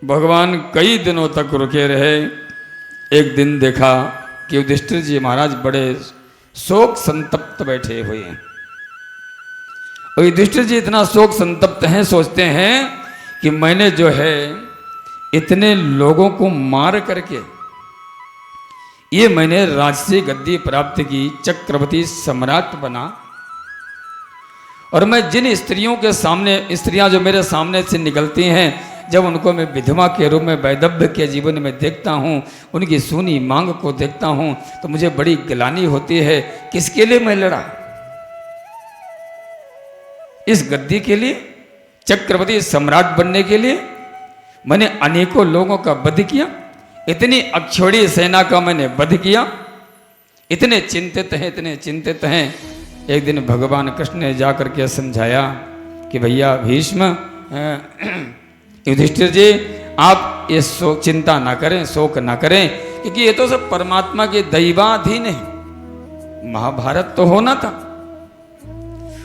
भगवान कई दिनों तक रुके रहे। एक दिन देखा कि युधिष्ठिर जी महाराज बड़े शोक संतप्त बैठे हुए हैं। और युधिष्ठिर जी इतना शोक संतप्त हैं, सोचते हैं कि मैंने जो है इतने लोगों को मार करके ये मैंने राजसी गद्दी प्राप्त की, चक्रवर्ती सम्राट बना, और मैं जिन स्त्रियों के सामने, स्त्रियां जो मेरे सामने से निकलती हैं, जब उनको मैं विधवा के रूप में वैधव्य के जीवन में देखता हूँ, उनकी सूनी मांग को देखता हूँ, तो मुझे बड़ी गिलानी होती है। किसके लिए मैं लड़ा? इस गद्दी के लिए, चक्रवर्ती सम्राट बनने के लिए। मैंने अनेकों लोगों का वध किया, इतनी अक्षौणी सेना का मैंने वध किया। इतने चिंतित हैं, इतने चिंतित हैं। एक दिन भगवान कृष्ण ने जाकर के समझाया कि भैया भीष्म, युधिष्ठिर जी, आप ये शोक चिंता ना करें, शोक ना करें, क्योंकि ये तो सब परमात्मा के दैवाधीन है। महाभारत तो होना था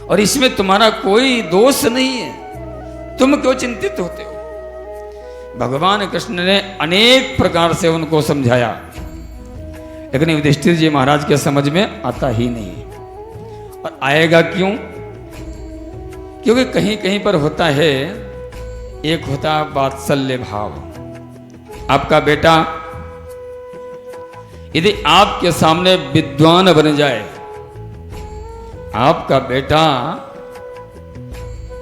और इसमें तुम्हारा कोई दोष नहीं है, तुम क्यों चिंतित होते हो? भगवान कृष्ण ने अनेक प्रकार से उनको समझाया, लेकिन युधिष्ठिर जी महाराज के समझ में आता ही नहीं। और आएगा क्यों? क्योंकि कहीं कहीं पर होता है, एक होता है वात्सल्य भाव। आपका बेटा यदि आपके सामने विद्वान बन जाए, आपका बेटा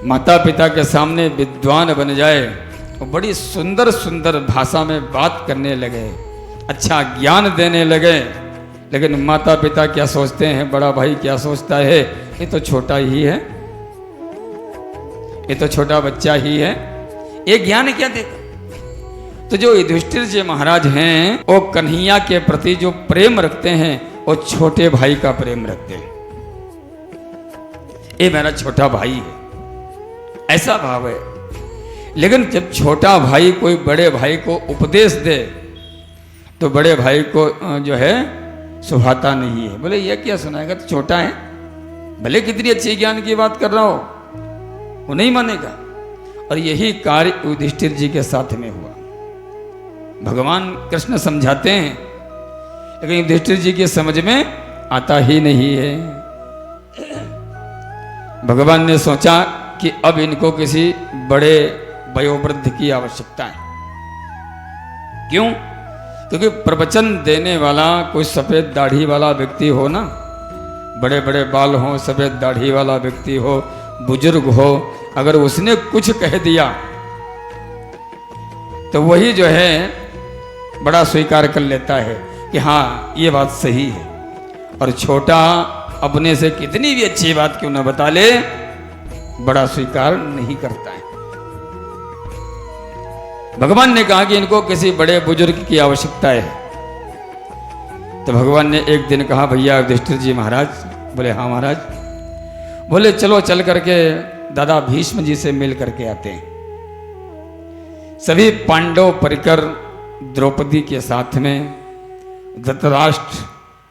माता पिता के सामने विद्वान बन जाए, वो बड़ी सुंदर सुंदर भाषा में बात करने लगे, अच्छा ज्ञान देने लगे, लेकिन माता पिता क्या सोचते हैं, बड़ा भाई क्या सोचता है, ये तो छोटा ही है, ये तो छोटा बच्चा ही है, ये ज्ञान क्या देगा? तो जो युधिष्ठिर जी महाराज हैं, वो कन्हैया के प्रति जो प्रेम रखते हैं, वो छोटे भाई का प्रेम रखते हैं। ये मेरा छोटा भाई है, ऐसा भाव है। लेकिन जब छोटा भाई कोई बड़े भाई को उपदेश दे, तो बड़े भाई को जो है सुहाता नहीं है। बोले ये क्या सुनाएगा, तो छोटा है, भले कितनी अच्छी ज्ञान की बात कर रहा हो, वो नहीं मानेगा। और यही कार्य युधिष्ठिर जी के साथ में हुआ। भगवान कृष्ण समझाते हैं, लेकिन युधिष्ठिर जी की समझ में आता ही नहीं है। भगवान ने सोचा कि अब इनको किसी बड़े वयोवृद्ध की आवश्यकता है। क्यों? क्योंकि प्रवचन देने वाला कोई सफेद दाढ़ी वाला व्यक्ति हो ना, बड़े बड़े बाल हो, सफेद दाढ़ी वाला व्यक्ति हो, बुजुर्ग हो, अगर उसने कुछ कह दिया तो वही जो है बड़ा स्वीकार कर लेता है कि हाँ ये बात सही है। और छोटा अपने से कितनी भी अच्छी बात क्यों ना बता ले, बड़ा स्वीकार नहीं करता है। भगवान ने कहा कि इनको किसी बड़े बुजुर्ग की आवश्यकता है। तो भगवान ने एक दिन कहा, भैया युधिष्ठिर जी महाराज। बोले हाँ महाराज। बोले चलो चल करके दादा भीष्म जी से मिल करके आते हैं। सभी पांडव परिकर द्रौपदी के साथ में, धृतराष्ट्र,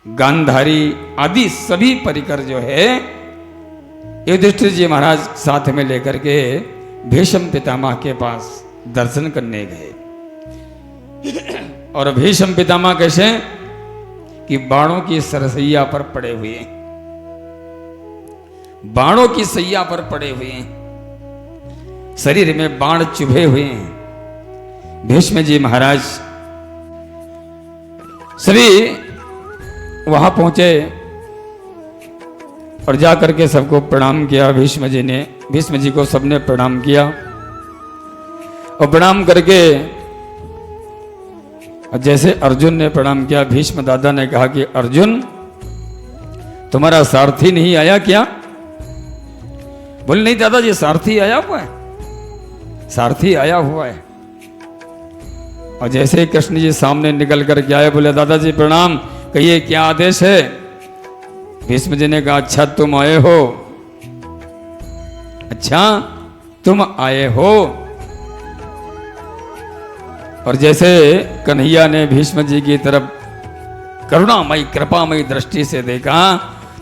गांधारी आदि सभी परिकर जो है युधिष्ठिर जी महाराज साथ में लेकर के भीष्म पितामह के पास दर्शन करने गए। और भीष्म पितामह कैसे कि बाणों की सरसैया पर पड़े हुए हैं, बाणों की सैया पर पड़े हुए हैं, शरीर में बाण चुभे हुए हैं। भीष्म जी महाराज सभी वहां पहुंचे और जाकर के सबको प्रणाम किया। भीष्म जी ने, भीष्म जी को सबने प्रणाम किया। और प्रणाम करके जैसे अर्जुन ने प्रणाम किया, भीष्म दादा ने कहा कि अर्जुन तुम्हारा सारथी नहीं आया क्या? बोले नहीं दादाजी, सारथी आया हुआ है, सारथी आया हुआ है। और जैसे ही कृष्ण जी सामने निकल कर के आए, बोले दादाजी प्रणाम, कहिए क्या आदेश है? भीष्म जी ने कहा अच्छा तुम आए हो, अच्छा तुम आए हो। और जैसे कन्हैया ने भीष्म जी की तरफ करुणामयी कृपामयी दृष्टि से देखा,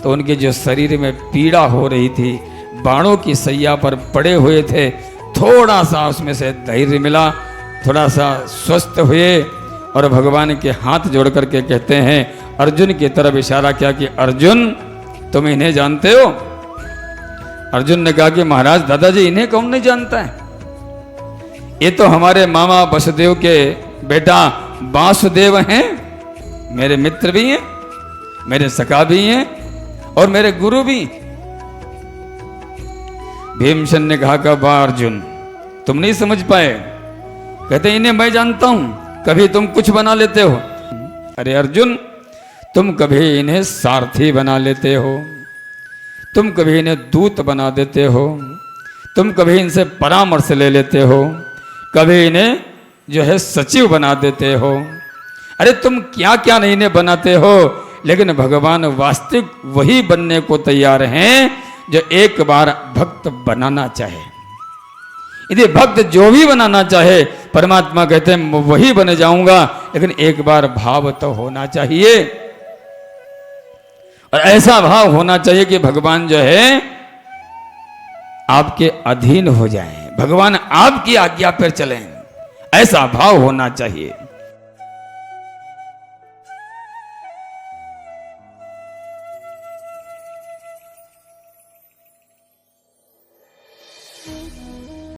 तो उनके जो शरीर में पीड़ा हो रही थी, बाणों की सैया पर पड़े हुए थे, थोड़ा सा उसमें से धैर्य मिला, थोड़ा सा स्वस्थ हुए और भगवान के हाथ जोड़ करके कहते हैं, अर्जुन की तरफ इशारा किया कि अर्जुन तुम इन्हें जानते हो? अर्जुन ने कहा कि महाराज दादाजी इन्हें कौन नहीं जानता है, ये तो हमारे मामा वसुदेव के बेटा वासुदेव हैं, मेरे मित्र भी हैं, मेरे सखा भी हैं और मेरे गुरु भी। भीमसेन ने कहा कि वाह अर्जुन तुम नहीं समझ पाए। कहते इन्हें मैं जानता हूं, कभी तुम कुछ बना लेते हो। अरे अर्जुन तुम कभी इन्हें सारथी बना लेते हो, तुम कभी इन्हें दूत बना देते हो, तुम कभी इनसे परामर्श ले लेते हो, कभी इन्हें जो है सचिव बना देते हो। अरे तुम क्या क्या नहीं इन्हें बनाते हो, लेकिन भगवान वास्तविक वही बनने को तैयार हैं जो एक बार भक्त बनाना चाहे। यदि भक्त जो भी बनाना चाहे परमात्मा कहते हैं वही बन जाऊंगा, लेकिन एक बार भाव तो होना चाहिए और ऐसा भाव होना चाहिए कि भगवान जो है आपके अधीन हो जाएं, भगवान आपकी आज्ञा पर चलें, ऐसा भाव होना चाहिए।